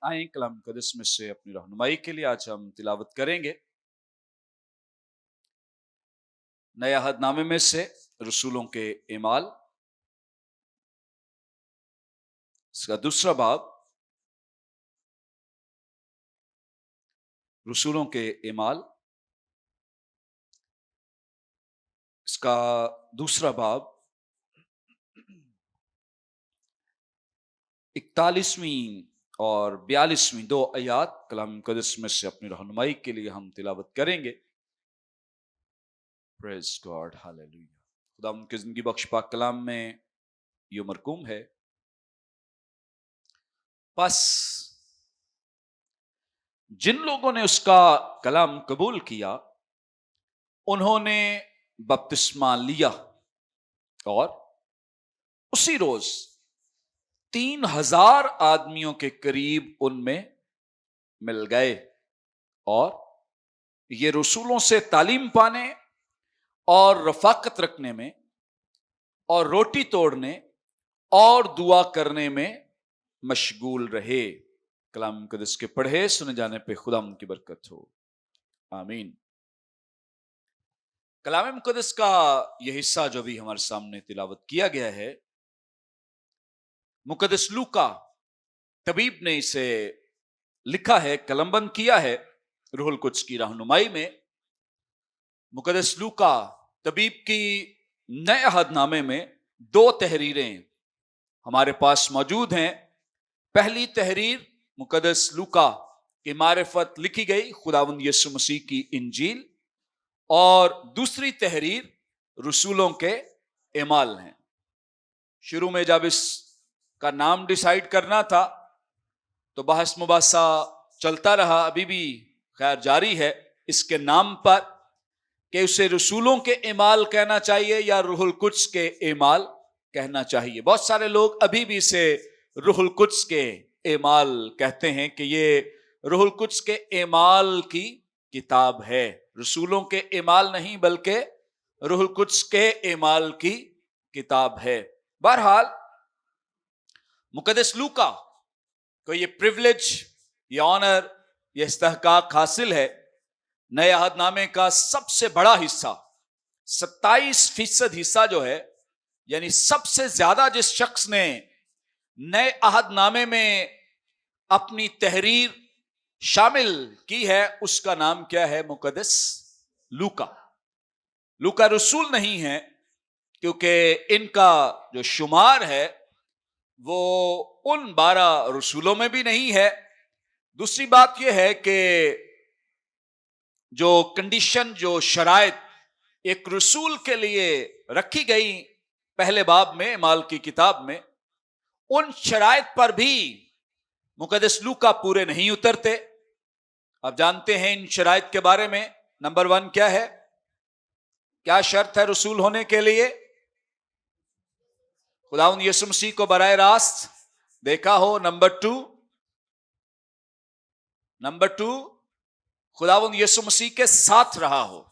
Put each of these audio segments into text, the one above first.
آئیں کلام مقدس میں سے اپنی رہنمائی کے لیے آج ہم تلاوت کریں گے نئے عہد نامے میں سے رسولوں کے اعمال، اس کا دوسرا باب، رسولوں کے اعمال، اس کا دوسرا باب 41ویں اور 42ویں دو آیات کلام مقدس میں سے اپنی رہنمائی کے لیے ہم تلاوت کریں گے۔ پریز گاڈ، ہاللیلویہ۔ خدا ان کی زندگی بخش پاک کلام میں یہ مرقوم ہے، پس جن لوگوں نے اس کا کلام قبول کیا انہوں نے بپتسمہ لیا، اور اسی روز 3000 آدمیوں کے قریب ان میں مل گئے، اور یہ رسولوں سے تعلیم پانے اور رفاقت رکھنے میں اور روٹی توڑنے اور دعا کرنے میں مشغول رہے۔ کلام مقدس کے پڑھے سنے جانے پہ خدا ان کی برکت ہو، آمین۔ کلام مقدس کا یہ حصہ جو بھی ہمارے سامنے تلاوت کیا گیا ہے، مقدس لوکا طبیب نے اسے لکھا ہے، قلم بند کیا ہے روح القدس کی رہنمائی میں۔ مقدس لوکا طبیب کی نئے عہد نامے میں 2 تحریریں ہمارے پاس موجود ہیں۔ پہلی تحریر مقدس لوکا کی معرفت لکھی گئی خداوند یسوع مسیح کی انجیل، اور دوسری تحریر رسولوں کے اعمال ہیں۔ شروع میں جب اس کا نام ڈیسائیڈ کرنا تھا تو بحث مباحثہ چلتا رہا، ابھی بھی خیر جاری ہے اس کے نام پر، کہ اسے رسولوں کے اعمال کہنا چاہیے یا روح القدس کے اعمال کہنا چاہیے۔ بہت سارے لوگ ابھی بھی اسے روح القدس کے اعمال کہتے ہیں کہ یہ روح القدس کے اعمال کی کتاب ہے، رسولوں کے اعمال نہیں بلکہ روح القدس کے اعمال کی کتاب ہے۔ بہرحال مقدس لوکا کو یہ پریولیج، یہ آنر، یہ استحقاق حاصل ہے، نئے عہد نامے کا سب سے بڑا حصہ 27% حصہ جو ہے، یعنی سب سے زیادہ جس شخص نے نئے عہد نامے میں اپنی تحریر شامل کی ہے، اس کا نام کیا ہے؟ مقدس لوکا۔ لوکا رسول نہیں ہے کیونکہ ان کا جو شمار ہے وہ ان 12 رسولوں میں بھی نہیں ہے۔ دوسری بات یہ ہے کہ جو کنڈیشن، جو شرائط ایک رسول کے لیے رکھی گئی پہلے باب میں اعمال کی کتاب میں، ان شرائط پر بھی مقدس لوکا پورے نہیں اترتے۔ آپ جانتے ہیں ان شرائط کے بارے میں۔ نمبر 1 کیا ہے؟ کیا شرط ہے رسول ہونے کے لیے؟ خداوند یسوع مسیح کو براہ راست دیکھا ہو۔ نمبر 2 خداوند یسوع مسیح کے ساتھ رہا ہو،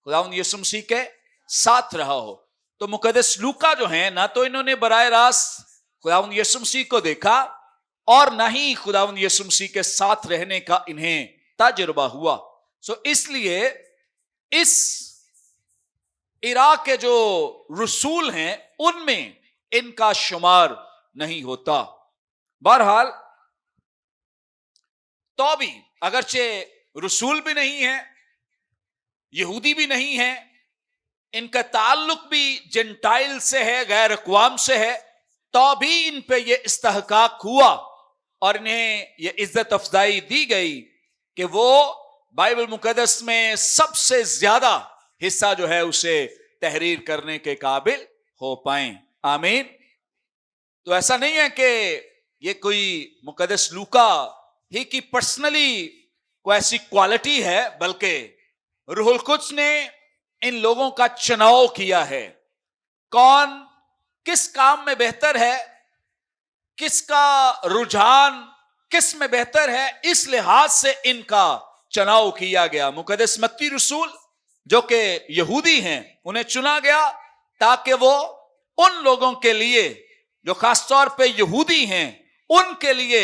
خداوند یسوع مسیح کے ساتھ رہا ہو۔ تو مقدس لوکا جو ہیں، نہ تو انہوں نے براہ راست خداوند یسوع مسیح کو دیکھا اور نہ ہی خداوند یسوع مسیح کے ساتھ رہنے کا انہیں تجربہ ہوا۔ اس لیے اس عراق کے جو رسول ہیں ان میں ان کا شمار نہیں ہوتا۔ بہرحال تو بھی اگرچہ رسول بھی نہیں ہے، یہودی بھی نہیں ہے، ان کا تعلق بھی جنٹائل سے ہے، غیر اقوام سے ہے، تو بھی ان پہ یہ استحقاق ہوا اور انہیں یہ عزت افزائی دی گئی کہ وہ بائبل مقدس میں سب سے زیادہ حصہ جو ہے اسے تحریر کرنے کے قابل ہو پائیں۔ آمین۔ تو ایسا نہیں ہے کہ یہ کوئی مقدس لوکا ہی کی پرسنلی کوئی ایسی کوالٹی ہے، بلکہ روح القدس نے ان لوگوں کا چناؤ کیا ہے۔ کون کس کام میں بہتر ہے، کس کا رجحان کس میں بہتر ہے، اس لحاظ سے ان کا چناؤ کیا گیا۔ مقدس متی رسول جو کہ یہودی ہیں، انہیں چنا گیا تاکہ وہ ان لوگوں کے لیے جو خاص طور پہ یہودی ہیں ان کے لیے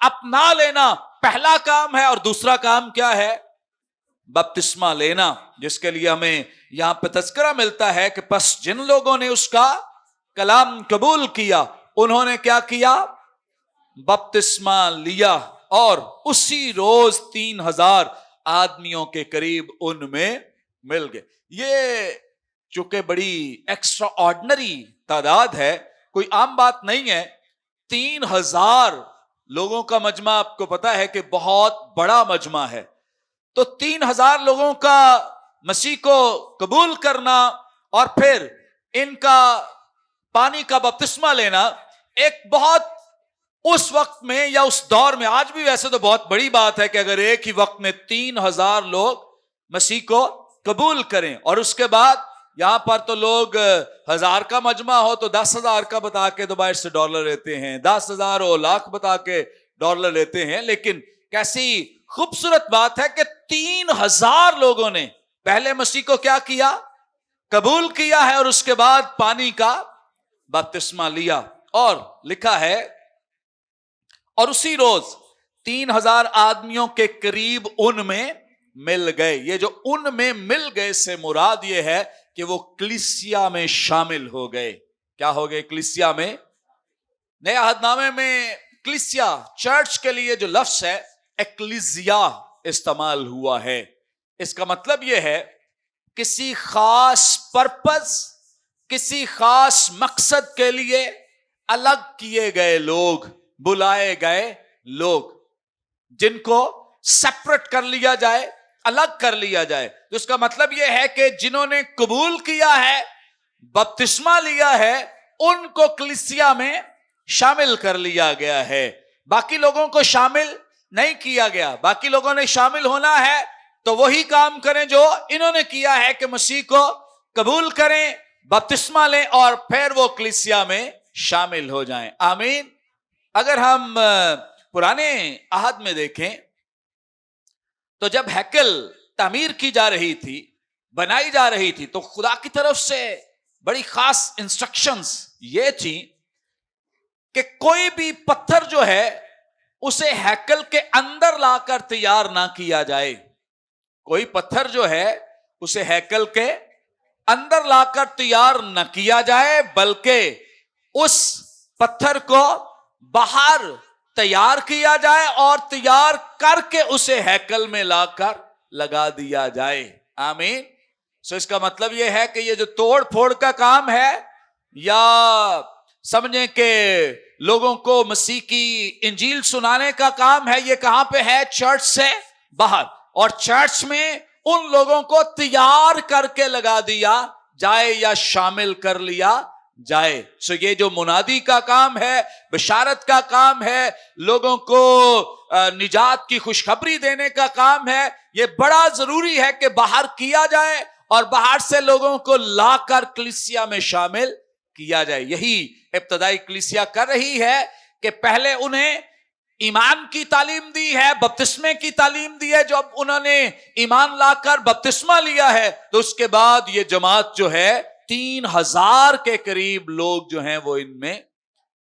اپنا لینا پہلا کام ہے، اور دوسرا کام کیا ہے؟ بپتسمہ لینا، جس کے لیے ہمیں یہاں پہ تذکرہ ملتا ہے کہ پس جن لوگوں نے اس کا کلام قبول کیا انہوں نے کیا کیا؟ بپتسمہ لیا، اور اسی روز 3000 آدمیوں کے قریب ان میں مل گئے۔ یہ چونکہ بڑی ایکسٹرا آرڈنری تعداد ہے، کوئی عام بات نہیں ہے۔ 3000 لوگوں کا مجمع آپ کو پتا ہے کہ بہت بڑا مجمع ہے، تو 3000 لوگوں کا مسیح کو قبول کرنا اور پھر ان کا پانی کا بپتسمہ لینا ایک بہت اس وقت میں یا اس دور میں، آج بھی ویسے تو بہت بڑی بات ہے کہ اگر ایک ہی وقت میں 3000 لوگ مسیح کو قبول کریں، اور اس کے بعد یہاں پر تو لوگ 1000 کا مجمع ہو تو 10,000 کا بتا کے تو باہر سے ڈالر لیتے ہیں، 10,000 ہو لاکھ بتا کے ڈالر لیتے ہیں، لیکن کیسی خوبصورت بات ہے کہ 3000 لوگوں نے پہلے مسیح کو کیا کیا؟ قبول کیا ہے، اور اس کے بعد پانی کا بپتسمہ لیا، اور لکھا ہے اور اسی روز 3000 آدمیوں کے قریب ان میں مل گئے۔ یہ جو ان میں مل گئے سے مراد یہ ہے کہ وہ کلیسیا میں شامل ہو گئے۔ کیا ہو گئے؟ کلیسیا میں۔ نئے عہد نامے میں کلیسیا، چرچ کے لیے جو لفظ ہے ایکلیزیا استعمال ہوا ہے، اس کا مطلب یہ ہے کسی خاص پرپز، کسی خاص مقصد کے لیے الگ کیے گئے لوگ، بلائے گئے لوگ، جن کو سیپریٹ کر لیا جائے، الگ کر لیا جائے۔ تو اس کا مطلب یہ ہے کہ جنہوں نے قبول کیا ہے، بپتسمہ لیا ہے، ان کو کلیسیا میں شامل کر لیا گیا ہے، باقی لوگوں کو شامل نہیں کیا گیا۔ باقی لوگوں نے شامل ہونا ہے تو وہی کام کریں جو انہوں نے کیا ہے کہ مسیح کو قبول کریں، بپتسمہ لیں، اور پھر وہ کلیسیا میں شامل ہو جائیں۔ آمین۔ اگر ہم پرانے عہد میں دیکھیں تو جب ہیکل تعمیر کی جا رہی تھی، بنائی جا رہی تھی، تو خدا کی طرف سے بڑی خاص انسٹرکشنز یہ تھی کہ کوئی بھی پتھر جو ہے اسے ہیکل کے اندر لا کر تیار نہ کیا جائے۔ کوئی پتھر جو ہے اسے ہیکل کے اندر لا کر تیار نہ کیا جائے، بلکہ اس پتھر کو باہر تیار کیا جائے اور تیار کر کے اسے ہیکل میں لا کر لگا دیا جائے۔ آمین۔ سو اس کا مطلب یہ ہے کہ یہ جو توڑ پھوڑ کا کام ہے، یا سمجھیں کہ لوگوں کو مسیح کی انجیل سنانے کا کام ہے، یہ کہاں پہ ہے؟ چرچ سے باہر، اور چرچ میں ان لوگوں کو تیار کر کے لگا دیا جائے یا شامل کر لیا جائے۔ سو یہ جو منادی کا کام ہے، بشارت کا کام ہے، لوگوں کو نجات کی خوشخبری دینے کا کام ہے، یہ بڑا ضروری ہے کہ باہر کیا جائے اور باہر سے لوگوں کو لا کر کلیسیا میں شامل کیا جائے۔ یہی ابتدائی کلیسیا کر رہی ہے کہ پہلے انہیں ایمان کی تعلیم دی ہے، بپتسمے کی تعلیم دی ہے۔ جب انہوں نے ایمان لا کر بپتسمہ لیا ہے تو اس کے بعد یہ جماعت جو ہے 3000 کے قریب لوگ جو ہیں وہ ان میں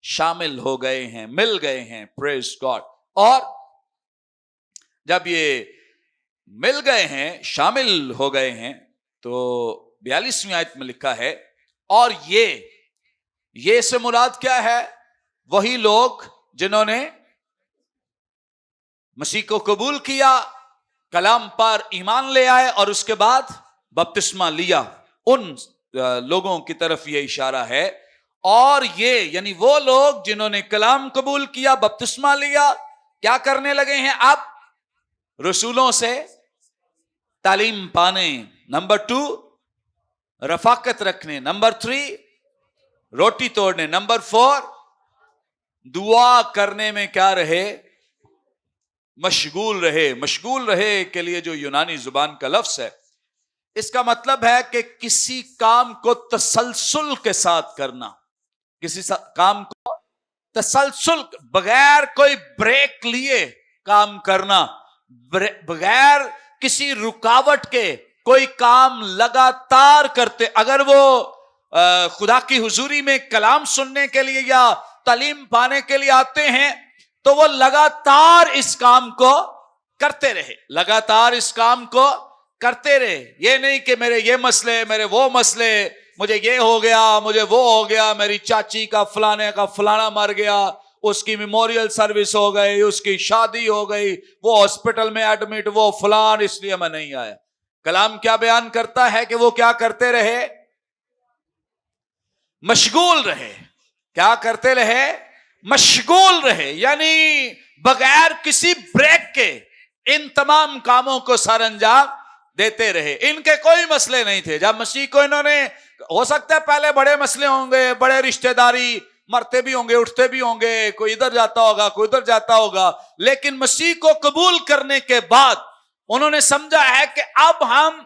شامل ہو گئے ہیں، مل گئے ہیں۔ پریز گاڈ۔ اور جب یہ مل گئے ہیں، شامل ہو گئے ہیں، تو 42ویں آیت میں لکھا ہے اور یہ سے مراد کیا ہے؟ وہی لوگ جنہوں نے مسیح کو قبول کیا، کلام پر ایمان لے آئے اور اس کے بعد بپتسمہ لیا، ان لوگوں کی طرف یہ اشارہ ہے۔ اور یہ یعنی وہ لوگ جنہوں نے کلام قبول کیا، بپتسمہ لیا، کیا کرنے لگے ہیں؟ اب رسولوں سے تعلیم پانے۔ نمبر 2 رفاقت رکھنے۔ نمبر 3 روٹی توڑنے۔ نمبر 4 دعا کرنے میں کیا رہے؟ مشغول رہے۔ مشغول رہے کے لیے جو یونانی زبان کا لفظ ہے، اس کا مطلب ہے کہ کسی کام کو تسلسل کے ساتھ کرنا، کسی کام کو تسلسل، بغیر کوئی بریک لیے کام کرنا، بغیر کسی رکاوٹ کے کوئی کام لگاتار کرتے۔ اگر وہ خدا کی حضوری میں کلام سننے کے لیے یا تعلیم پانے کے لیے آتے ہیں تو وہ لگاتار اس کام کو کرتے رہے، لگاتار اس کام کو کرتے رہے. یہ نہیں کہ میرے یہ مسئلے، میرے وہ مسئلے، مجھے یہ ہو گیا، مجھے وہ ہو گیا، میری چاچی کا فلانے کا فلانا مر گیا، اس کی میموریل سروس ہو گئی، اس کی شادی ہو گئی، وہ ہاسپٹل میں ایڈمٹ، وہ فلان، اس لیے میں نہیں آیا. کلام کیا بیان کرتا ہے کہ وہ کیا کرتے رہے؟ مشغول رہے. کیا کرتے رہے؟ مشغول رہے. یعنی بغیر کسی بریک کے ان تمام کاموں کو سر انجام دیتے رہے. ان کے کوئی مسئلے نہیں تھے. جب مسیح کو انہوں نے، ہو سکتا ہے پہلے بڑے مسئلے ہوں گے، بڑے رشتہ داری، مرتے بھی ہوں گے، اٹھتے بھی ہوں گے، کوئی ادھر جاتا ہوگا، کوئی ادھر جاتا ہوگا، لیکن مسیح کو قبول کرنے کے بعد انہوں نے سمجھا ہے کہ اب ہم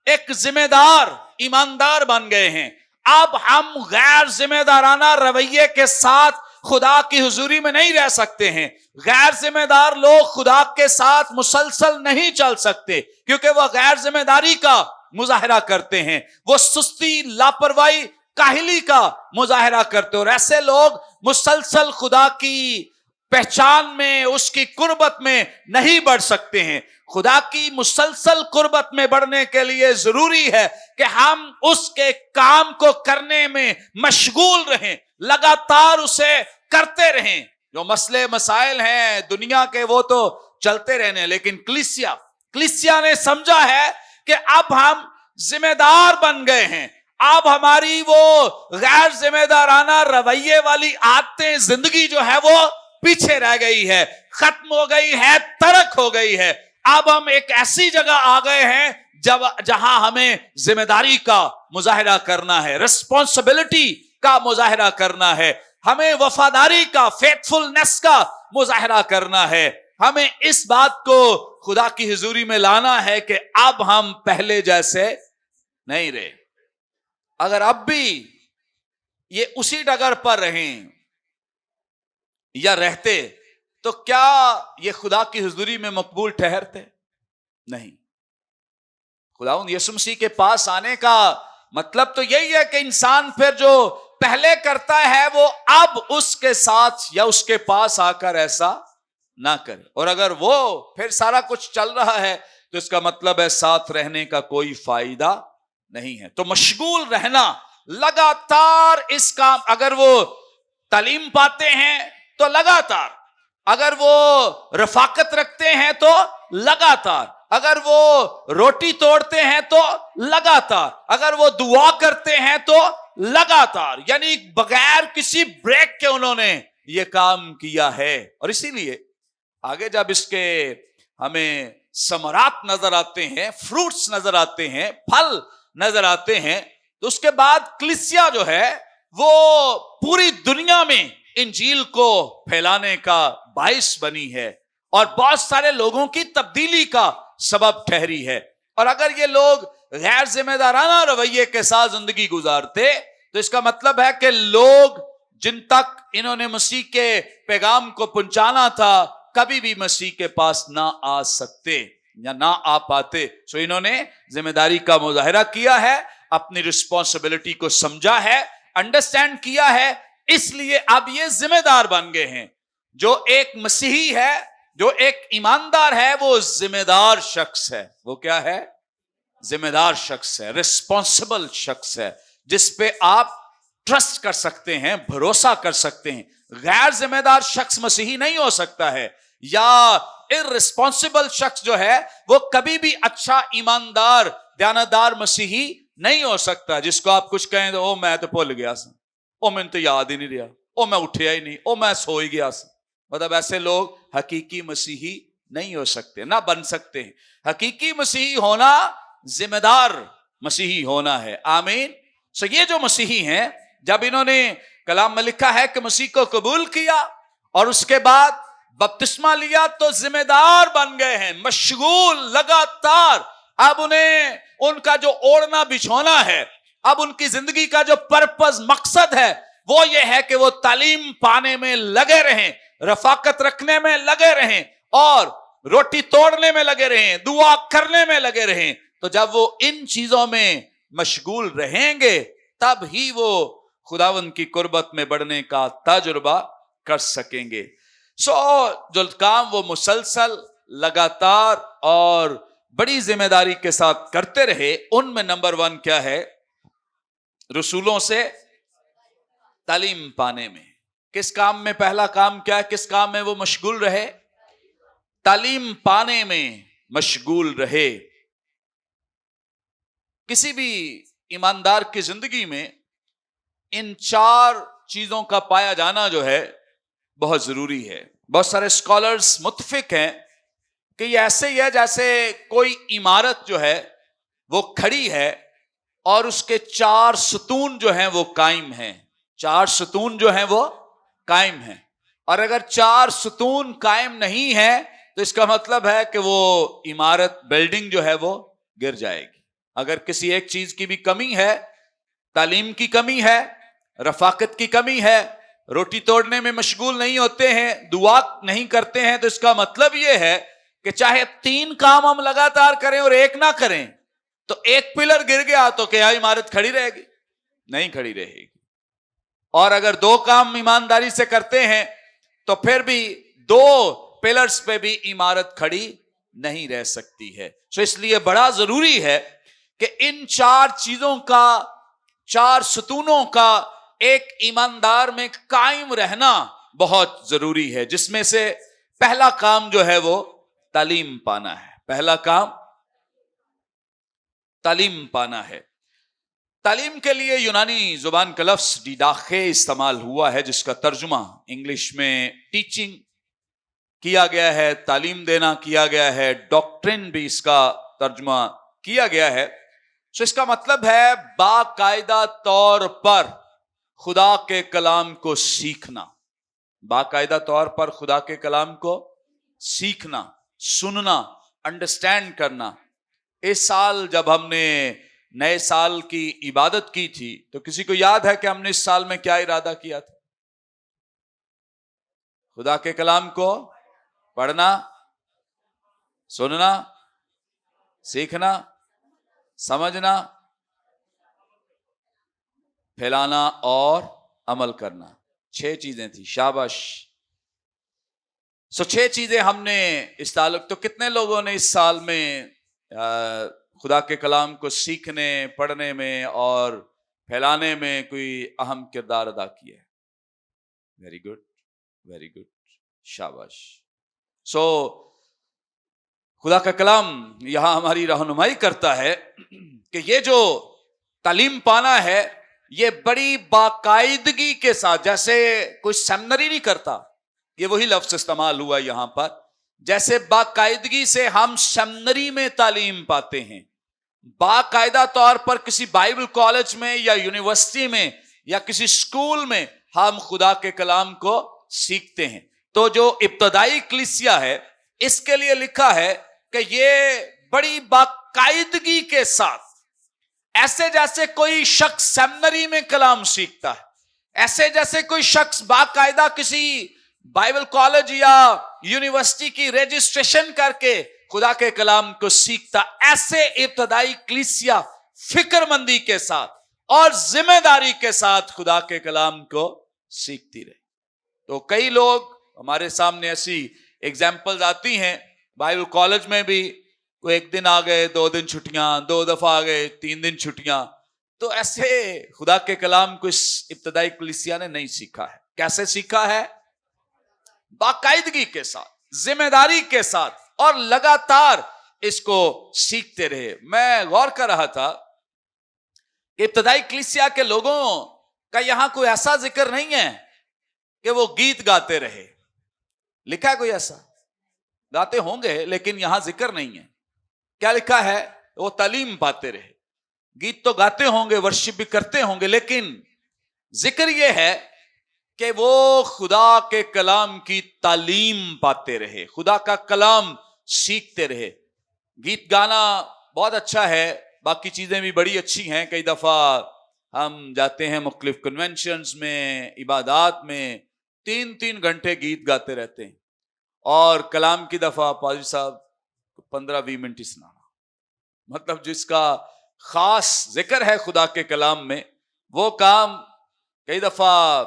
ایک ذمہ دار ایماندار بن گئے ہیں. اب ہم غیر ذمہ دارانہ رویے کے ساتھ خدا کی حضوری میں نہیں رہ سکتے ہیں. غیر ذمہ دار لوگ خدا کے ساتھ مسلسل نہیں چل سکتے، کیونکہ وہ غیر ذمہ داری کا مظاہرہ کرتے ہیں، وہ سستی، لاپرواہی، کاہلی کا مظاہرہ کرتے ہیں. اور ایسے لوگ مسلسل خدا کی پہچان میں، اس کی قربت میں نہیں بڑھ سکتے ہیں. خدا کی مسلسل قربت میں بڑھنے کے لیے ضروری ہے کہ ہم اس کے کام کو کرنے میں مشغول رہیں، لگاتار اسے کرتے رہیں. جو مسئلے مسائل ہیں دنیا کے وہ تو چلتے رہنے، لیکن کلیسیا نے سمجھا ہے کہ اب ہم ذمہ دار بن گئے ہیں. اب ہماری وہ غیر ذمہ دارانہ رویے والی عادتیں، زندگی جو ہے وہ پیچھے رہ گئی ہے، ختم ہو گئی ہے، ترک ہو گئی ہے. اب ہم ایک ایسی جگہ آ گئے ہیں جہاں ہمیں ذمہ داری کا مظاہرہ کرنا ہے، رسپانسبلٹی کا مظاہرہ کرنا ہے، ہمیں وفاداری کا، فیتھفلنس کا مظاہرہ کرنا ہے. ہمیں اس بات کو خدا کی حضوری میں لانا ہے کہ اب ہم پہلے جیسے نہیں رہے. اگر اب بھی یہ اسی ڈگر پر رہیں یا رہتے تو کیا یہ خدا کی حضوری میں مقبول ٹھہرتے؟ نہیں. خداوند یسوع مسیح کے پاس آنے کا مطلب تو یہی ہے کہ انسان پھر جو پہلے کرتا ہے وہ اب اس کے ساتھ یا اس کے پاس آ کر ایسا نہ کرے. اور اگر وہ پھر سارا کچھ چل رہا ہے تو اس کا مطلب ہے ساتھ رہنے کا کوئی فائدہ نہیں ہے. تو مشغول رہنا، لگاتار اس کام، اگر وہ تعلیم پاتے ہیں تو لگاتار، اگر وہ رفاقت رکھتے ہیں تو لگاتار، اگر وہ روٹی توڑتے ہیں تو لگاتار، اگر وہ دعا کرتے ہیں تو لگاتار، یعنی بغیر کسی بریک کے انہوں نے یہ کام کیا ہے. اور اسی لیے آگے جب اس کے ہمیں ثمرات نظر آتے ہیں، فروٹس نظر آتے ہیں، پھل نظر آتے ہیں، تو اس کے بعد کلیسیا جو ہے وہ پوری دنیا میں انجیل کو پھیلانے کا باعث بنی ہے اور بہت سارے لوگوں کی تبدیلی کا سبب ٹھہری ہے. اور اگر یہ لوگ غیر ذمہ دارانہ رویے کے ساتھ زندگی گزارتے تو اس کا مطلب ہے کہ لوگ جن تک انہوں نے مسیح کے پیغام کو پہنچانا تھا کبھی بھی مسیح کے پاس نہ آ سکتے یا نہ آ پاتے. سو انہوں نے ذمہ داری کا مظاہرہ کیا ہے، اپنی رسپانسبلٹی کو سمجھا ہے، انڈرسٹینڈ کیا ہے، اس لیے اب یہ ذمہ دار بن گئے ہیں. جو ایک مسیحی ہے، جو ایک ایماندار ہے، وہ ذمہ دار شخص ہے. وہ کیا ہے؟ ذمہ دار شخص ہے، ریسپانسبل شخص ہے، جس پہ آپ ٹرسٹ کر سکتے ہیں، بھروسہ کر سکتے ہیں. غیر ذمہ دار شخص مسیحی نہیں ہو سکتا ہے، یا ارریسپانسبل شخص جو ہے وہ کبھی بھی اچھا، ایماندار، دیانتدار مسیحی نہیں ہو سکتا. جس کو آپ کچھ کہیں تو او میں تو بھول گیا سا، او میں تو یاد ہی نہیں رہا، او میں اٹھیا ہی نہیں، او میں سو ہی گیا سا. مطلب ایسے لوگ حقیقی مسیحی نہیں ہو سکتے، نہ بن سکتے ہیں. حقیقی مسیحی ہونا ذمہ دار مسیحی ہونا ہے. آمین. سو یہ جو مسیحی ہیں، جب انہوں نے کلام میں لکھا ہے کہ مسیح کو قبول کیا اور اس کے بعد بپتسمہ لیا تو ذمہ دار بن گئے ہیں، مشغول، لگاتار. اب انہیں ان کا جو اوڑھنا بچھونا ہے، اب ان کی زندگی کا جو پرپز، مقصد ہے، وہ یہ ہے کہ وہ تعلیم پانے میں لگے رہیں، رفاقت رکھنے میں لگے رہیں اور روٹی توڑنے میں لگے رہیں، دعا کرنے میں لگے رہیں. تو جب وہ ان چیزوں میں مشغول رہیں گے تب ہی وہ خداوند کی قربت میں بڑھنے کا تجربہ کر سکیں گے. جو کام وہ مسلسل لگاتار اور بڑی ذمہ داری کے ساتھ کرتے رہے، ان میں نمبر 1 کیا ہے؟ رسولوں سے تعلیم پانے میں. کس کام میں؟ پہلا کام کیا ہے؟ کس کام میں وہ مشغول رہے؟ تعلیم پانے میں مشغول رہے. کسی بھی ایماندار کی زندگی میں ان 4 چیزوں کا پایا جانا جو ہے بہت ضروری ہے. بہت سارے اسکالرز متفق ہیں کہ یہ ایسے ہی ہے جیسے کوئی عمارت جو ہے وہ کھڑی ہے اور اس کے 4 ستون جو ہیں وہ قائم ہیں. 4 ستون جو ہیں وہ قائم ہیں، اور اگر 4 ستون قائم نہیں ہے تو اس کا مطلب ہے کہ وہ عمارت، بلڈنگ جو ہے وہ گر جائے گی. اگر کسی ایک چیز کی بھی کمی ہے، تعلیم کی کمی ہے، رفاقت کی کمی ہے، روٹی توڑنے میں مشغول نہیں ہوتے ہیں، دعا نہیں کرتے ہیں، تو اس کا مطلب یہ ہے کہ چاہے 3 کام ہم لگاتار کریں اور 1 نہ کریں تو ایک پلر گر گیا تو کیا عمارت کھڑی رہے گی؟ نہیں کھڑی رہے گی. اور اگر 2 کام ایمانداری سے کرتے ہیں تو پھر بھی 2 پلرز پہ بھی عمارت کھڑی نہیں رہ سکتی ہے. اس لیے بڑا ضروری ہے کہ ان 4 چیزوں کا، 4 ستونوں کا ایک ایماندار میں قائم رہنا بہت ضروری ہے، جس میں سے پہلا کام جو ہے وہ تعلیم پانا ہے. پہلا کام تعلیم پانا ہے. تعلیم کے لیے یونانی زبان کا لفظ ڈیڈاخے استعمال ہوا ہے، جس کا ترجمہ انگلش میں ٹیچنگ کیا گیا ہے، تعلیم دینا کیا گیا ہے، ڈاکٹرن بھی اس کا ترجمہ کیا گیا ہے. اس کا مطلب ہے باقاعدہ طور پر خدا کے کلام کو سیکھنا. باقاعدہ طور پر خدا کے کلام کو سیکھنا، سننا، انڈرسٹینڈ کرنا. اس سال جب ہم نے نئے سال کی عبادت کی تھی تو کسی کو یاد ہے کہ ہم نے اس سال میں کیا ارادہ کیا تھا؟ خدا کے کلام کو پڑھنا، سننا، سیکھنا، سمجھنا، پھیلانا اور عمل کرنا. 6 چیزیں تھی. شاباش. 6 چیزیں ہم نے اس تعلق. تو کتنے لوگوں نے اس سال میں خدا کے کلام کو سیکھنے، پڑھنے میں اور پھیلانے میں کوئی اہم کردار ادا کیا ہے؟ ویری گڈ، ویری گڈ، شاباش. خدا کا کلام یہاں ہماری رہنمائی کرتا ہے کہ یہ جو تعلیم پانا ہے یہ بڑی باقاعدگی کے ساتھ، جیسے کوئی سیمنری نہیں کرتا، یہ وہی لفظ استعمال ہوا یہاں پر، جیسے باقاعدگی سے ہم سیمنری میں تعلیم پاتے ہیں، باقاعدہ طور پر کسی بائبل کالج میں یا یونیورسٹی میں یا کسی اسکول میں ہم خدا کے کلام کو سیکھتے ہیں. تو جو ابتدائی کلیسیا ہے اس کے لیے لکھا ہے کہ یہ بڑی باقاعدگی کے ساتھ، ایسے جیسے کوئی شخص سیمنری میں کلام سیکھتا ہے، ایسے جیسے کوئی شخص باقاعدہ کسی بائبل کالج یا یونیورسٹی کی رجسٹریشن کر کے خدا کے کلام کو سیکھتا، ایسے ابتدائی کلیسیا فکر مندی کے ساتھ اور ذمہ داری کے ساتھ خدا کے کلام کو سیکھتی رہی. تو کئی لوگ ہمارے سامنے ایسی ایگزامپلز آتی ہیں، بائبل کالج میں بھی کوئی 1 دن آ گئے، 2 دن چھٹیاں، 2 دفعہ آ گئے، 3 دن چھٹیاں. تو ایسے خدا کے کلام کو اس ابتدائی کلیسیا نے نہیں سیکھا ہے. کیسے سیکھا ہے؟ باقاعدگی کے ساتھ، ذمہ داری کے ساتھ، اور لگاتار اس کو سیکھتے رہے. میں غور کر رہا تھا کہ ابتدائی کلیسیا کے لوگوں کا یہاں کوئی ایسا ذکر نہیں ہے کہ وہ گیت گاتے رہے. لکھا ہے کوئی ایسا؟ گاتے ہوں گے لیکن یہاں ذکر نہیں ہے. کیا لکھا ہے؟ وہ تعلیم پاتے رہے. گیت تو گاتے ہوں گے، ورشپ بھی کرتے ہوں گے، لیکن ذکر یہ ہے کہ وہ خدا کے کلام کی تعلیم پاتے رہے، خدا کا کلام سیکھتے رہے. گیت گانا بہت اچھا ہے، باقی چیزیں بھی بڑی اچھی ہیں. کئی دفعہ ہم جاتے ہیں مختلف کنونشنز میں، عبادات میں، 3 گھنٹے گیت گاتے رہتے ہیں، اور کلام کی دفعہ پادری صاحب 15-20 منٹ ہی سنانا. مطلب جس کا خاص ذکر ہے خدا کے کلام میں، وہ کام کئی دفعہ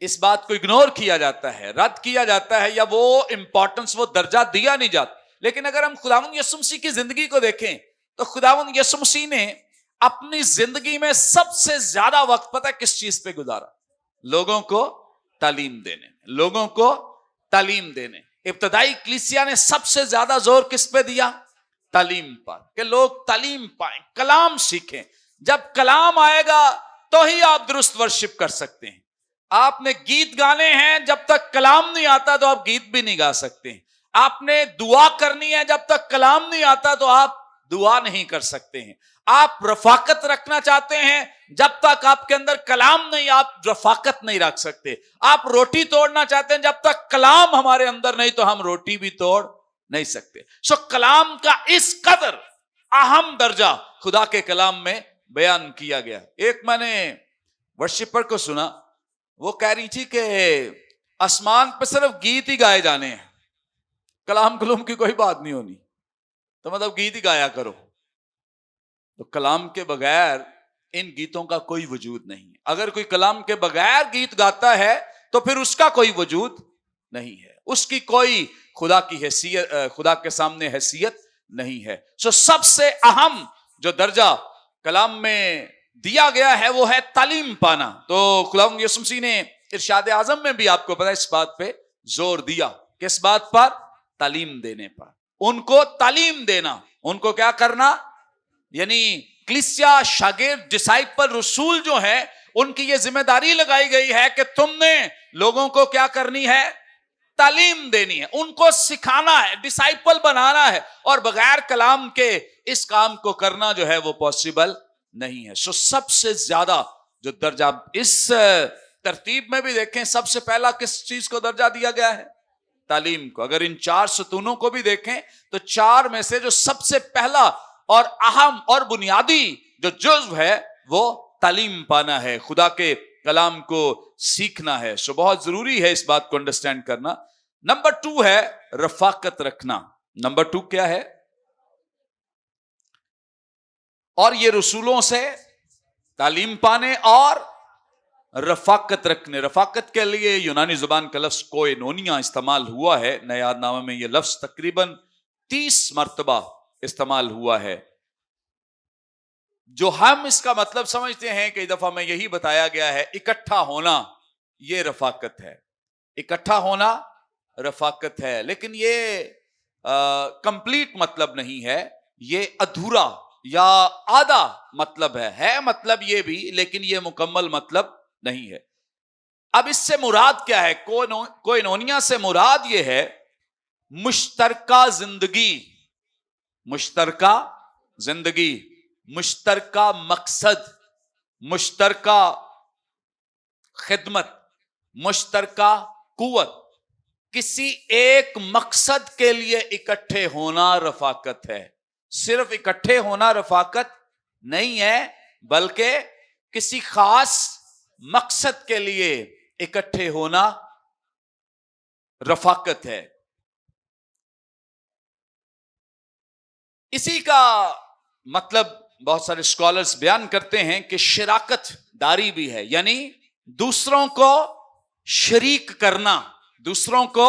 اس بات کو اگنور کیا جاتا ہے, رد کیا جاتا ہے, یا وہ امپورٹنس, وہ درجہ دیا نہیں جاتا. لیکن اگر ہم خداوند یسوع مسیح کی زندگی کو دیکھیں تو خداوند یسوع مسیح نے اپنی زندگی میں سب سے زیادہ وقت پتہ کس چیز پہ گزارا؟ لوگوں کو تعلیم دینے, لوگوں کو تعلیم دینے. ابتدائی کلیسیا نے سب سے زیادہ زور کس پہ دیا؟ تعلیم پر, کہ لوگ تعلیم پائیں, کلام سیکھیں. جب کلام آئے گا تو ہی آپ درست ورشپ کر سکتے ہیں. آپ نے گیت گانے ہیں, جب تک کلام نہیں آتا تو آپ گیت بھی نہیں گا سکتے ہیں. آپ نے دعا کرنی ہے, جب تک کلام نہیں آتا تو آپ دعا نہیں کر سکتے ہیں. آپ رفاقت رکھنا چاہتے ہیں, جب تک آپ کے اندر کلام نہیں آپ رفاقت نہیں رکھ سکتے. آپ روٹی توڑنا چاہتے ہیں, جب تک کلام ہمارے اندر نہیں تو ہم روٹی بھی توڑ نہیں سکتے. سو کلام کا اس قدر اہم درجہ خدا کے کلام میں بیان کیا گیا. ایک میں نے ورشپر کو سنا, وہ کہہ رہی تھی کہ آسمان پہ صرف گیت ہی گائے جانے ہیں, کلام کلوم کی کوئی بات نہیں ہونی, تو مطلب گیت ہی گایا کرو. تو کلام کے بغیر ان گیتوں کا کوئی وجود نہیں ہے. اگر کوئی کلام کے بغیر گیت گاتا ہے تو پھر اس کا کوئی وجود نہیں ہے, اس کی کوئی خدا کی حیثیت, خدا کے سامنے حیثیت نہیں ہے. سو سب سے اہم جو درجہ کلام میں دیا گیا ہے وہ ہے تعلیم پانا. تو خداوند یسوع مسیح نے ارشاد اعظم میں بھی آپ کو پتا ہے اس بات پہ زور دیا. کس بات پر؟ تعلیم دینے پر. ان کو تعلیم دینا, ان کو کیا کرنا, یعنی کلیسیا, شاگرد, ڈسائپل, رسول جو ہیں ان کی یہ ذمہ داری لگائی گئی ہے کہ تم نے لوگوں کو کیا کرنی ہے؟ تعلیم دینی ہے, ان کو سکھانا ہے, ڈسائپل بنانا ہے. اور بغیر کلام کے اس کام کو کرنا جو ہے وہ پاسبل نہیں ہے. سو سب سے زیادہ جو درجہ اس ترتیب میں بھی دیکھیں, سب سے پہلا کس چیز کو درجہ دیا گیا ہے؟ تعلیم کو. اگر ان 4 ستونوں کو بھی دیکھیں تو 4 میں سے جو سب سے پہلا اور اہم اور بنیادی جو جزو ہے وہ تعلیم پانا ہے, خدا کے کلام کو سیکھنا ہے. سو بہت ضروری ہے اس بات کو انڈرسٹینڈ کرنا. نمبر 2 ہے رفاقت رکھنا. نمبر 2 کیا ہے؟ اور یہ رسولوں سے تعلیم پانے اور رفاقت رکھنے. رفاقت کے لیے یونانی زبان کا لفظ کوئنونیا استعمال ہوا ہے. نئے عہد نامہ میں یہ لفظ تقریباً 30 مرتبہ استعمال ہوا ہے. جو ہم اس کا مطلب سمجھتے ہیں کہ دفعہ میں یہی بتایا گیا ہے, اکٹھا ہونا یہ رفاقت ہے, اکٹھا ہونا رفاقت ہے. لیکن یہ کمپلیٹ مطلب نہیں ہے, یہ ادھورا یا آدھا مطلب ہے مطلب یہ بھی, لیکن یہ مکمل مطلب نہیں ہے. اب اس سے مراد کیا ہے؟ کوئنونیا سے مراد یہ ہے مشترکہ زندگی, مشترکہ زندگی, مشترکہ مقصد, مشترکہ خدمت, مشترکہ قوت. کسی ایک مقصد کے لیے اکٹھے ہونا رفاقت ہے. صرف اکٹھے ہونا رفاقت نہیں ہے, بلکہ کسی خاص مقصد کے لیے اکٹھے ہونا رفاقت ہے. اسی کا مطلب بہت سارے اسکالرز بیان کرتے ہیں کہ شراکت داری بھی ہے, یعنی دوسروں کو شریک کرنا, دوسروں کو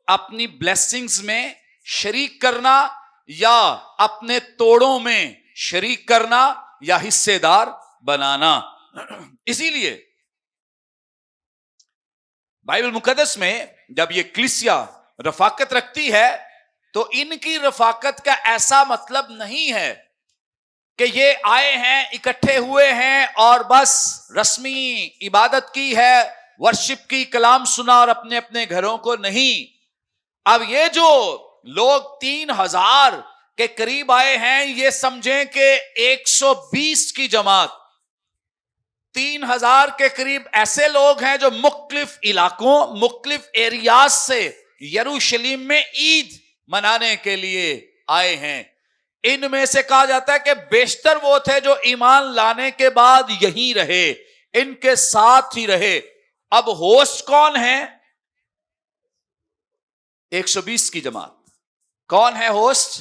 اپنی بلیسنگز میں شریک کرنا یا اپنے توڑوں میں شریک کرنا یا حصے دار بنانا. اسی لیے بائبل مقدس میں جب یہ کلیسیا رفاقت رکھتی ہے تو ان کی رفاقت کا ایسا مطلب نہیں ہے کہ یہ آئے ہیں, اکٹھے ہوئے ہیں اور بس رسمی عبادت کی ہے, ورشپ کی, کلام سنا اور اپنے اپنے گھروں کو نہیں. اب یہ جو لوگ 3000 کے قریب آئے ہیں, یہ سمجھیں کہ 120 کی جماعت, 3000 کے قریب ایسے لوگ ہیں جو مختلف علاقوں, مختلف ایریاز سے یروشلم میں عید منانے کے لیے آئے ہیں. ان میں سے کہا جاتا ہے کہ بیشتر وہ تھے جو ایمان لانے کے بعد یہیں رہے, ان کے ساتھ ہی رہے. اب ہوسٹ کون ہے؟ 120 کی جماعت. کون ہے ہوسٹ؟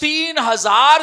3000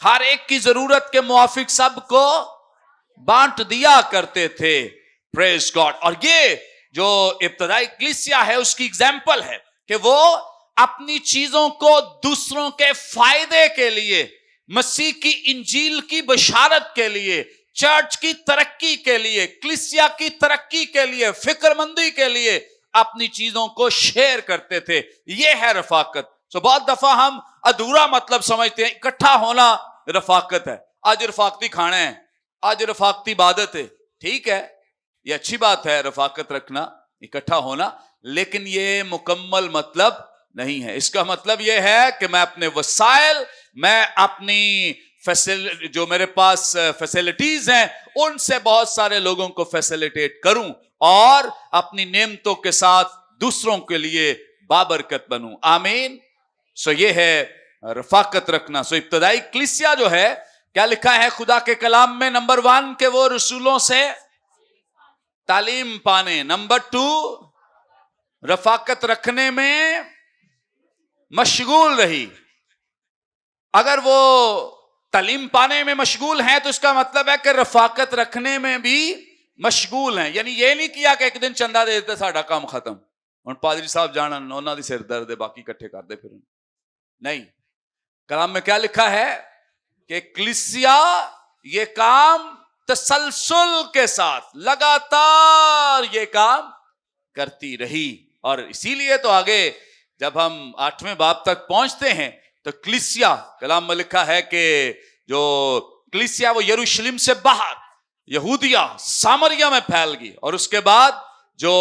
ہر ایک کی ضرورت کے موافق سب کو بانٹ دیا کرتے تھے. پریز گاڈ. اور یہ جو ابتدائی کلیسیا ہے اس کی ایگزامپل ہے کہ وہ اپنی چیزوں کو دوسروں کے فائدے کے لیے، مسیح کی انجیل کی بشارت کے لیے، چرچ کی ترقی کے لیے، کلیسیا کی ترقی کے لیے، فکر مندی کے لیے اپنی چیزوں کو شیئر کرتے تھے. یہ ہے رفاقت. بہت دفعہ ہم ادھورا مطلب سمجھتے ہیں. اکٹھا ہونا رفاقت ہے. آج رفاقتی کھانا ہے، آج رفاقتی عبادت ہے. ٹھیک ہے، یہ اچھی بات ہے رفاقت رکھنا، اکٹھا ہونا، لیکن یہ مکمل مطلب نہیں ہے. اس کا مطلب یہ ہے کہ میں اپنے وسائل، میں اپنی جو میرے پاس فیسلٹیز ہیں ان سے بہت سارے لوگوں کو فیسلیٹیٹ کروں اور اپنی نعمتوں کے ساتھ دوسروں کے لیے بابرکت بنوں. آمین. یہ ہے رفاقت رکھنا. ابتدائی کلیسیا جو ہے، کیا لکھا ہے خدا کے کلام میں؟ نمبر 1 کہ وہ رسولوں سے تعلیم پانے. نمبر 2 رفاقت رکھنے میں مشغول رہی. اگر وہ تعلیم پانے میں مشغول ہیں تو اس کا مطلب ہے کہ رفاقت رکھنے میں بھی مشغول ہیں. یعنی یہ نہیں کیا کہ ایک دن چندہ دے دیتے ساڈا کام ختم، ہن پادری صاحب جانا انہاں دی سر درد ہے باقی اکٹھے کر دے. پھر نہیں، کلام میں کیا لکھا ہے کہ کلیسیا یہ کام تسلسل کے ساتھ لگاتار یہ کام کرتی رہی. اور اسی لیے تو آگے جب ہم 8ویں باب تک پہنچتے ہیں تو کلیسیا، کلام میں لکھا ہے کہ جو کلیسیا وہ یروشلم سے باہر یہودیہ سامریا میں پھیل گئی، اور اس کے بعد جو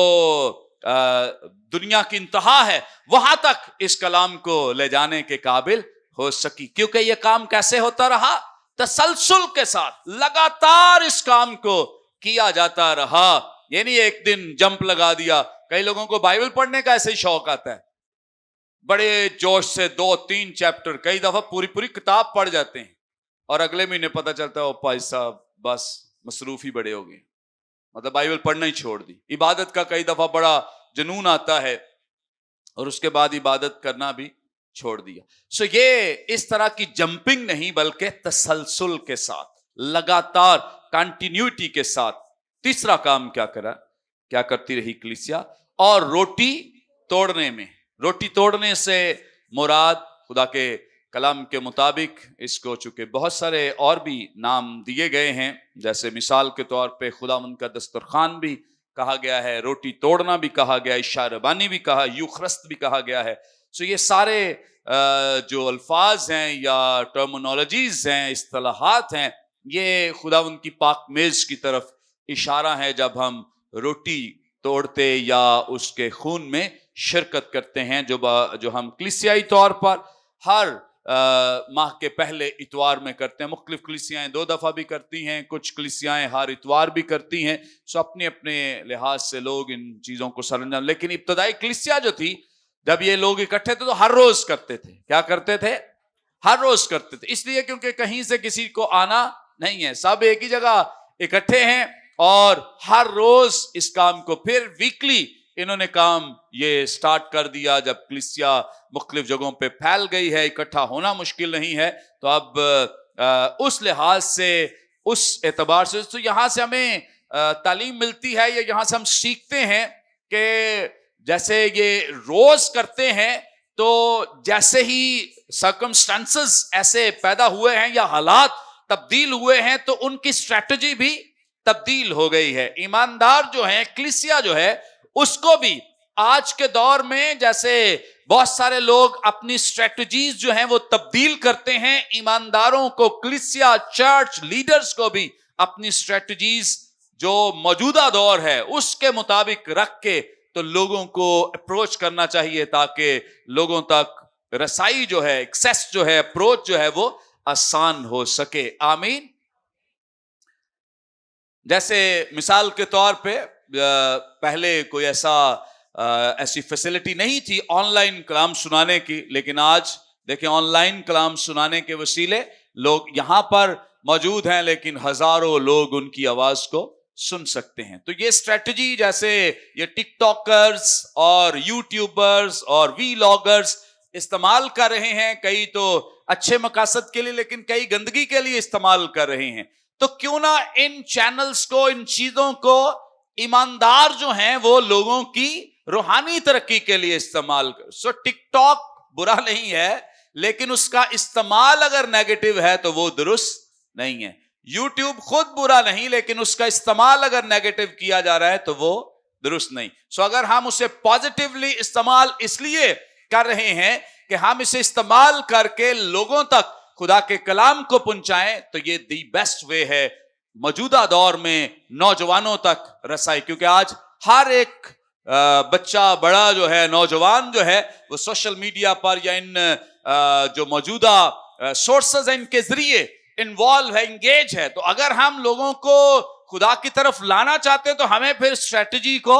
دنیا کی انتہا ہے وہاں تک اس کلام کو لے جانے کے قابل ہو سکی. کیونکہ یہ کام کیسے ہوتا رہا؟ تسلسل کے ساتھ لگاتار اس کام کو کیا جاتا رہا. یعنی ایک دن جمپ لگا دیا. کئی لوگوں کو بائبل پڑھنے کا ایسے ہی شوق آتا ہے، بڑے جوش سے 2-3 چیپٹر، کئی دفعہ پوری کتاب پڑھ جاتے ہیں، اور اگلے مہینے پتہ چلتا ہے او بھائی صاحب بس مصروف ہی بڑے ہو گئے، مطلب بائبل پڑھنا ہی چھوڑ دی. عبادت کا کئی دفعہ بڑا جنون آتا ہے اور اس کے بعد عبادت کرنا بھی چھوڑ دیا. یہ اس طرح کی جمپنگ نہیں بلکہ تسلسل کے ساتھ، لگاتار کنٹینیوٹی کے ساتھ. تیسرا کام کیا کرتی رہی کلیسیا؟ اور روٹی توڑنے میں. روٹی توڑنے سے مراد خدا کے کلام کے مطابق اس کو چونکہ بہت سارے اور بھی نام دیے گئے ہیں، جیسے مثال کے طور پہ خداوند کا دسترخوان بھی کہا گیا ہے، روٹی توڑنا بھی کہا گیا ہے، عشاء ربانی بھی کہا، یوخرست بھی کہا گیا ہے. یہ سارے جو الفاظ ہیں یا ٹرمینالوجیز ہیں، اصطلاحات ہیں، یہ خداوند کی پاک میز کی طرف اشارہ ہے جب ہم روٹی توڑتے یا اس کے خون میں شرکت کرتے ہیں، جو ہم کلیسیائی طور پر ہر ماہ کے پہلے اتوار میں کرتے ہیں. مختلف کلیسیائیں 2 دفعہ بھی کرتی ہیں، کچھ کلیسیائیں ہر اتوار بھی کرتی ہیں. اپنے اپنے لحاظ سے لوگ ان چیزوں کو سر انجام. لیکن ابتدائی کلیسیا جو تھی، جب یہ لوگ اکٹھے تھے تو ہر روز کرتے تھے. کیا کرتے تھے؟ ہر روز کرتے تھے. اس لیے کیونکہ کہیں سے کسی کو آنا نہیں ہے، سب ایک ہی جگہ اکٹھے ہیں اور ہر روز اس کام کو. پھر ویکلی انہوں نے کام یہ سٹارٹ کر دیا جب کلیسیا مختلف جگہوں پہ پھیل گئی ہے، اکٹھا ہونا مشکل نہیں ہے. تو اب اس لحاظ سے، اس اعتبار سے تو یہاں سے ہمیں تعلیم ملتی ہے، یا یہاں سے ہم سیکھتے ہیں کہ جیسے یہ روز کرتے ہیں تو جیسے ہی سرکمسٹانسز ایسے پیدا ہوئے ہیں یا حالات تبدیل ہوئے ہیں تو ان کی اسٹریٹجی بھی تبدیل ہو گئی ہے. ایماندار جو ہیں، کلیسیا جو ہے، اس کو بھی آج کے دور میں جیسے بہت سارے لوگ اپنی اسٹریٹجیز جو ہیں وہ تبدیل کرتے ہیں، ایمانداروں کو، کلیسیا چرچ لیڈرز کو بھی اپنی اسٹریٹجیز جو موجودہ دور ہے اس کے مطابق رکھ کے تو لوگوں کو اپروچ کرنا چاہیے، تاکہ لوگوں تک رسائی جو ہے، ایکسیس جو ہے، اپروچ جو ہے وہ آسان ہو سکے. آمین. جیسے مثال کے طور پہ پہلے کوئی ایسی فیسلٹی نہیں تھی آن لائن کلام سنانے کی، لیکن آج دیکھیں آن لائن کلام سنانے کے وسیلے لوگ یہاں پر موجود ہیں لیکن ہزاروں لوگ ان کی آواز کو سن سکتے ہیں. تو یہ اسٹریٹجی، جیسے یہ ٹک ٹاکرز اور یوٹیوبرز اور وی لاگرز، استعمال کر رہے ہیں, کئی تو اچھے مقاصد کے لیے, لیکن کئی گندگی کے لیے استعمال کر رہے ہیں. تو کیوں نہ ان چینلز کو, ان چیزوں کو ایماندار جو ہیں وہ لوگوں کی روحانی ترقی کے لیے استعمال کر. سو ٹک ٹاک برا نہیں ہے, لیکن اس کا استعمال اگر نیگیٹو ہے تو وہ درست نہیں ہے. یوٹیوب خود برا نہیں, لیکن اس کا استعمال اگر نیگیٹو کیا جا رہا ہے تو وہ درست نہیں. سو اگر ہم اسے پازیٹیولی استعمال اس لیے کر رہے ہیں کہ ہم اسے استعمال کر کے لوگوں تک خدا کے کلام کو پہنچائیں, تو یہ دی بیسٹ وے ہے موجودہ دور میں نوجوانوں تک رسائی. کیونکہ آج ہر ایک بچہ, بڑا جو ہے, نوجوان جو ہے, وہ سوشل میڈیا پر یا ان جو موجودہ سورسز ہیں ان کے ذریعے انوالو ہے, انگیج ہے. تو اگر ہم لوگوں کو خدا کی طرف لانا چاہتے ہیں تو ہمیں پھر اسٹریٹجی کو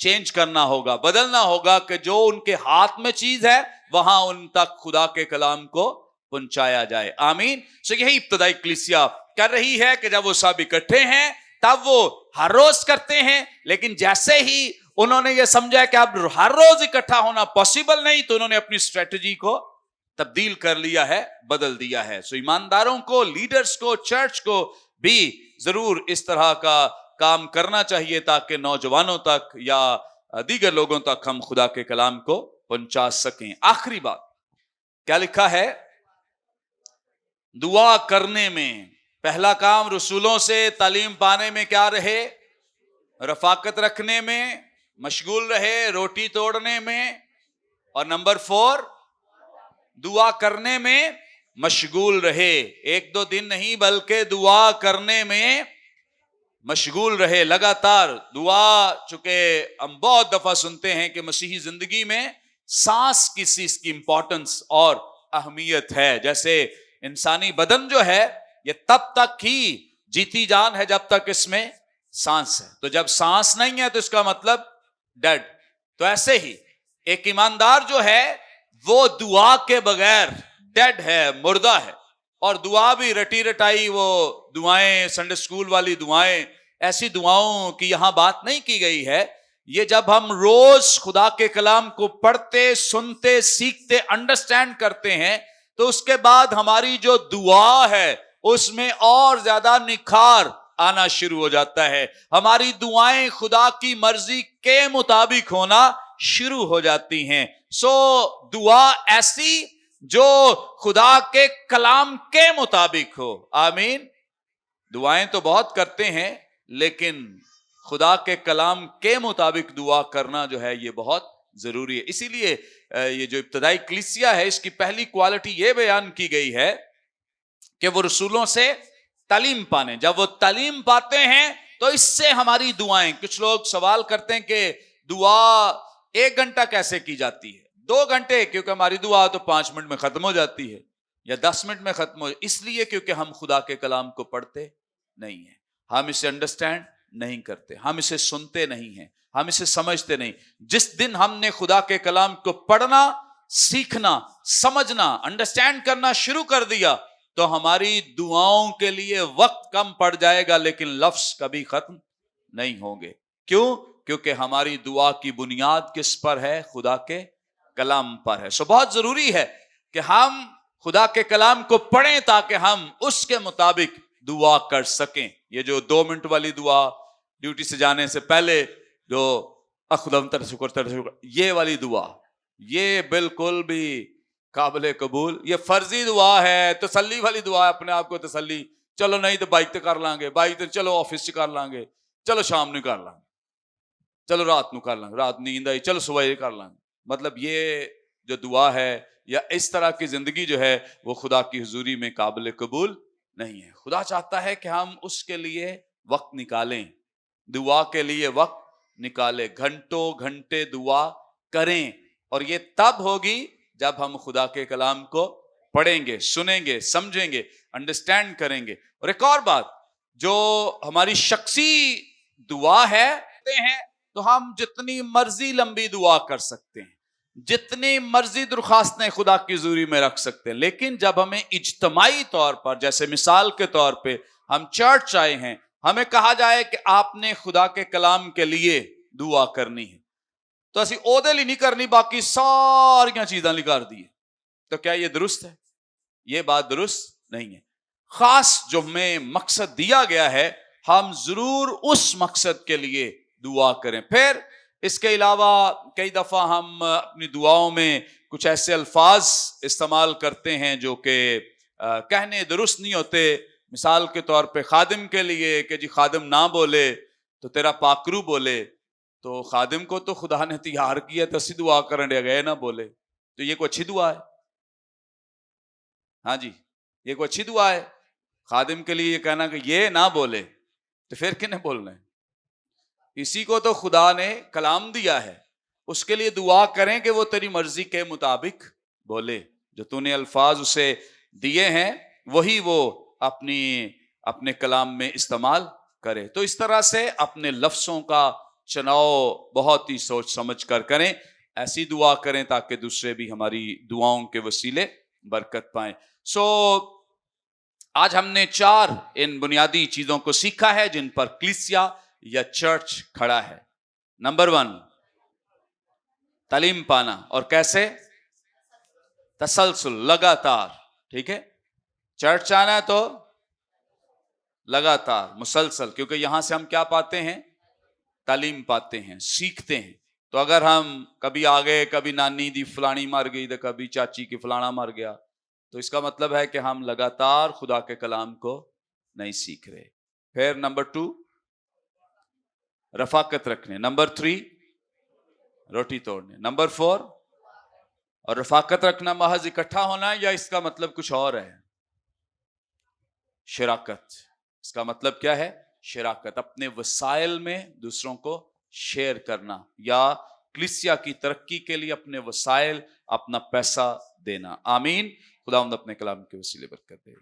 چینج کرنا ہوگا, بدلنا ہوگا, کہ جو ان کے ہاتھ میں چیز ہے وہاں ان تک خدا کے کلام کو پہنچایا جائے. آمین. سو یہی ابتدائی کلیسیا کر رہی ہے کہ جب وہ سب اکٹھے ہیں تب وہ ہر روز کرتے ہیں, لیکن جیسے ہی انہوں نے یہ سمجھا کہ اب ہر روز اکٹھا ہونا پاسبل نہیں, تو انہوں نے اپنی اسٹریٹجی کو تبدیل کر لیا ہے, بدل دیا ہے. سو ایمانداروں کو, لیڈرز کو, چرچ کو بھی ضرور اس طرح کا کام کرنا چاہیے تاکہ نوجوانوں تک یا دیگر لوگوں تک ہم خدا کے کلام کو پہنچا سکیں. آخری بات کیا لکھا ہے؟ دعا کرنے میں پہلا کام, رسولوں سے تعلیم پانے میں کیا رہے؟ رفاقت رکھنے میں مشغول رہے, روٹی توڑنے میں, اور نمبر 4 دعا کرنے میں مشغول رہے. ایک دو دن نہیں بلکہ دعا کرنے میں مشغول رہے, لگاتار دعا. چونکہ ہم بہت دفعہ سنتے ہیں کہ مسیحی زندگی میں سانس کی چیز کی امپورٹنس اور اہمیت ہے. جیسے انسانی بدن جو ہے یہ تب تک ہی جیتی جان ہے جب تک اس میں سانس ہے, تو جب سانس نہیں ہے تو اس کا مطلب ڈیڈ. تو ایسے ہی ایک ایماندار جو ہے وہ دعا کے بغیر ڈیڈ ہے, مردہ ہے. اور دعا بھی رٹی رٹائی وہ دعائیں, سنڈے سکول والی دعائیں, ایسی دعاؤں کی یہاں بات نہیں کی گئی ہے. یہ جب ہم روز خدا کے کلام کو پڑھتے, سنتے, سیکھتے, انڈرسٹینڈ کرتے ہیں, تو اس کے بعد ہماری جو دعا ہے اس میں اور زیادہ نکھار آنا شروع ہو جاتا ہے. ہماری دعائیں خدا کی مرضی کے مطابق ہونا شروع ہو جاتی ہیں. سو دعا ایسی جو خدا کے کلام کے مطابق ہو. آمین. دعائیں تو بہت کرتے ہیں, لیکن خدا کے کلام کے مطابق دعا کرنا جو ہے یہ بہت ضروری ہے. اسی لیے یہ جو ابتدائی کلیسیا ہے اس کی پہلی کوالٹی یہ بیان کی گئی ہے کہ وہ رسولوں سے تعلیم پانے. جب وہ تعلیم پاتے ہیں تو اس سے ہماری دعائیں, کچھ لوگ سوال کرتے ہیں کہ دعا 1 گھنٹہ کیسے کی جاتی ہے, 2 گھنٹے, کیونکہ ہماری دعا تو 5 منٹ میں ختم ہو جاتی ہے یا 10 منٹ میں ختم ہو. اس لیے کیونکہ ہم خدا کے کلام کو پڑھتے نہیں ہیں, ہم اسے انڈرسٹینڈ نہیں کرتے, ہم اسے سنتے نہیں ہیں, ہم اسے سمجھتے نہیں. جس دن ہم نے خدا کے کلام کو پڑھنا, سیکھنا, سمجھنا, انڈرسٹینڈ کرنا شروع کر دیا تو ہماری دعاؤں کے لیے وقت کم پڑ جائے گا, لیکن لفظ کبھی ختم نہیں ہوں گے. کیوں؟ کیونکہ ہماری دعا کی بنیاد کس پر ہے؟ خدا کے کلام پر ہے. سو بہت ضروری ہے کہ ہم خدا کے کلام کو پڑھیں تاکہ ہم اس کے مطابق دعا کر سکیں. یہ جو 2 منٹ والی دعا, ڈیوٹی سے جانے سے پہلے جو خداوند تیرا شکر, یہ والی دعا, یہ بالکل بھی قابل قبول, یہ فرضی دعا ہے, تسلی والی دعا ہے, اپنے آپ کو تسلی. چلو نہیں تو بائک تے کر لیں گے, بائک تے چلو آفس سے کر لیں گے, چلو شام نو کر لیں گے, چلو رات نو کر لیں گے, رات نیند آئی چلو صبح کر لیں گے. مطلب یہ جو دعا ہے یا اس طرح کی زندگی جو ہے وہ خدا کی حضوری میں قابل قبول نہیں ہے. خدا چاہتا ہے کہ ہم اس کے لیے وقت نکالیں, دعا کے لیے وقت نکالیں, گھنٹوں گھنٹے دعا کریں. اور یہ تب ہوگی جب ہم خدا کے کلام کو پڑھیں گے, سنیں گے, سمجھیں گے, انڈرسٹینڈ کریں گے. اور ایک اور بات, جو ہماری شخصی دعا ہے تو ہم جتنی مرضی لمبی دعا کر سکتے ہیں, جتنی مرضی درخواستیں خدا کی حضوری میں رکھ سکتے ہیں, لیکن جب ہمیں اجتماعی طور پر, جیسے مثال کے طور پہ ہم چرچ آئے ہیں, ہمیں کہا جائے کہ آپ نے خدا کے کلام کے لیے دعا کرنی ہے, تو اسی عہدے لی نہیں کرنی, باقی ساریاں چیزاں لی کر دی. تو کیا یہ درست ہے؟ یہ بات درست نہیں ہے. خاص جو ہمیں مقصد دیا گیا ہے ہم ضرور اس مقصد کے لیے دعا کریں. پھر اس کے علاوہ کئی دفعہ ہم اپنی دعاؤں میں کچھ ایسے الفاظ استعمال کرتے ہیں جو کہ کہنے درست نہیں ہوتے. مثال کے طور پہ خادم کے لیے کہ جی خادم نہ بولے تو تیرا پاکرو بولے. تو خادم کو تو خدا نے تیار کیا تو اسی دعا کرنے گئے نہ بولے. تو یہ کوئی اچھی دعا ہے؟ ہاں جی، یہ کوئی اچھی دعا ہے؟ خادم کے لیے یہ کہنا کہ یہ نہ بولے تو پھر کنے بولنا ہے؟ اسی کو تو خدا نے کلام دیا ہے، اس کے لیے دعا کریں کہ وہ تیری مرضی کے مطابق بولے. جو تو نے الفاظ اسے دیے ہیں وہی وہ اپنے کلام میں استعمال کرے. تو اس طرح سے اپنے لفظوں کا چناؤ بہت ہی سوچ سمجھ کر کریں. ایسی دعا کریں تاکہ دوسرے بھی ہماری دعاؤں کے وسیلے برکت پائیں. آج ہم نے 4 ان بنیادی چیزوں کو سیکھا ہے جن پر کلیسیا یا چرچ کھڑا ہے. نمبر 1 تعلیم پانا. اور کیسے؟ تسلسل، لگاتار. ٹھیک ہے، چرچ آنا ہے تو لگاتار، مسلسل، کیونکہ یہاں سے ہم کیا پاتے ہیں؟ تعلیم پاتے ہیں، سیکھتے ہیں. تو اگر ہم کبھی آگے کبھی نانی دی فلانی مر گئی تو کبھی چاچی کی فلانا مر گیا تو اس کا مطلب ہے کہ ہم لگاتار خدا کے کلام کو نہیں سیکھ رہے. پھر نمبر 2 رفاقت رکھنے. نمبر 3 روٹی توڑنے. نمبر 4 اور رفاقت رکھنا محض اکٹھا ہونا ہے یا اس کا مطلب کچھ اور ہے؟ شراکت. اس کا مطلب کیا ہے؟ شراکت. اپنے وسائل میں دوسروں کو شیئر کرنا یا کلیسیا کی ترقی کے لیے اپنے وسائل، اپنا پیسہ دینا. آمین. خداوند اپنے کلام کے وسیلے برکت دے.